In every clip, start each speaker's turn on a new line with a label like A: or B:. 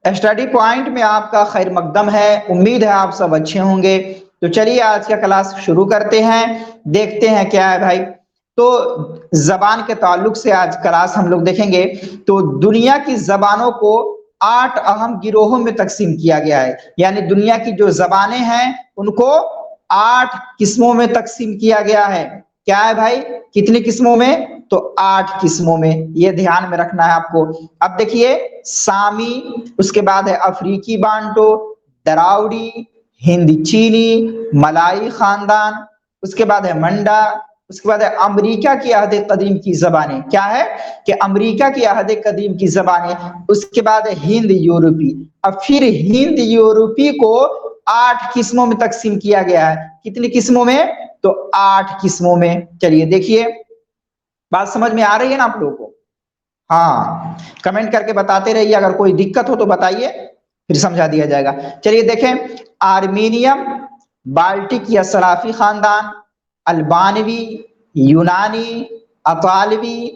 A: Study point में आपका खैर मकदम है। उम्मीद है आप सब अच्छे होंगे। तो चलिए आज का क्लास शुरू करते हैं, देखते हैं क्या है भाई। तो जबान के ताल्लुक से आज क्लास हम लोग देखेंगे। तो दुनिया की जबानों को 8 अहम गिरोहों में तकसीम किया गया है, यानी दुनिया की जो जबानें हैं उनको 8 किस्मों में तकसीम किया गया है। क्या है भाई, कितनी किस्मों में? तो 8 किस्मों में, ये ध्यान में रखना है आपको। अब देखिए, सामी, उसके बाद है अफ्रीकी बांटो, दरावड़ी, हिंदी चीनी, मलाई खानदान, उसके बाद है मंडा, उसके बाद है अमेरिका की अहद कदीम की जबानें। क्या है कि अमेरिका की अहद कदीम की जबानें। उसके बाद है हिंद यूरोपी। अब फिर हिंद यूरोपी को 8 किस्मों में तकसीम किया गया है। कितनी किस्मों में? तो 8 किस्मों में। चलिए देखिए, बात समझ में आ रही है ना आप लोगों को? हाँ, कमेंट करके बताते रहिए, अगर कोई दिक्कत हो तो बताइए, फिर समझा दिया जाएगा। चलिए देखें, आर्मीनियम, बाल्टिक या सराफी खानदान, अल्बानवी, यूनानी, अतालवी,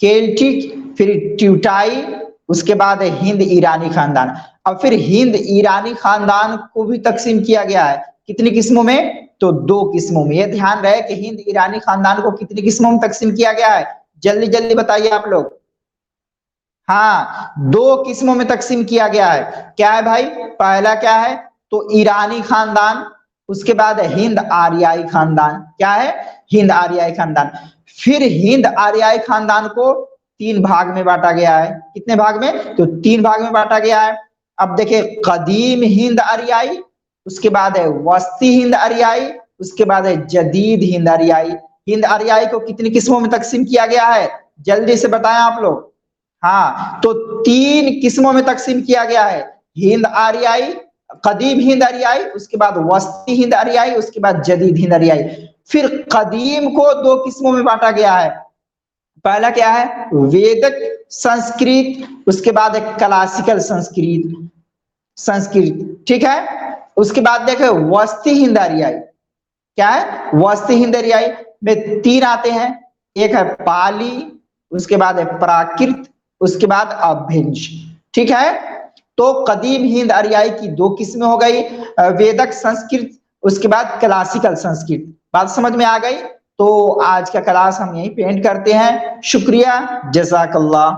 A: केल्टिक, फिर ट्यूटाई, उसके बाद है हिंद ईरानी खानदान। अब फिर हिंद ईरानी खानदान को भी तकसीम किया गया है। कितनी किस्मों में? तो 2 किस्मों में। यह ध्यान रहे कि हिंद ईरानी खानदान को कितनी किस्मों में तकसीम किया गया है। जल्दी जल्दी बताइए आप लोग। हाँ, 2 किस्मों में तकसीम किया गया है। क्या है भाई? पहला क्या है? तो ईरानी खानदान, उसके बाद है हिंद आर्याई खानदान। क्या है? हिंद आर्याई खानदान। फिर हिंद आर्याई खानदान को 3 भाग में बांटा गया है। कितने भाग में? तो 3 भाग में बांटा गया है। अब देखिए, कदीम हिंद आर्याई, उसके बाद है वस्ती हिंद आर्याई, उसके बाद है जदीद हिंद आर्याई। हिंद आर्याई को कितनी किस्मों में तकसीम किया गया है? जल्दी से बताएं आप लोग। हाँ, तो 3 किस्मों में तकसीम किया गया है। हिंद आर्याई, कदीम हिंद आर्याई, उसके बाद वस्ती हिंद आर्याई, उसके बाद जदीद हिंद आर्याई। फिर कदीम को 2 किस्मों में बांटा गया है। पहला क्या है? वेदिक संस्कृत, उसके बाद है क्लासिकल संस्कृत। संस्कृत, ठीक है। उसके बाद देखे वस्ती हिंद आर्याई। क्या है? वस्ती हिंद आर्याई में 3 आते हैं। एक है पाली, उसके बाद है प्राकृत, उसके बाद अभिंज। ठीक है। तो कदीम हिंद आर्याई की 2 किस्में हो गई, वेदक संस्कृत, उसके बाद क्लासिकल संस्कृत। बात समझ में आ गई? तो आज का क्लास हम यहीं पे एंड करते हैं। शुक्रिया, जज़ाकल्लाह।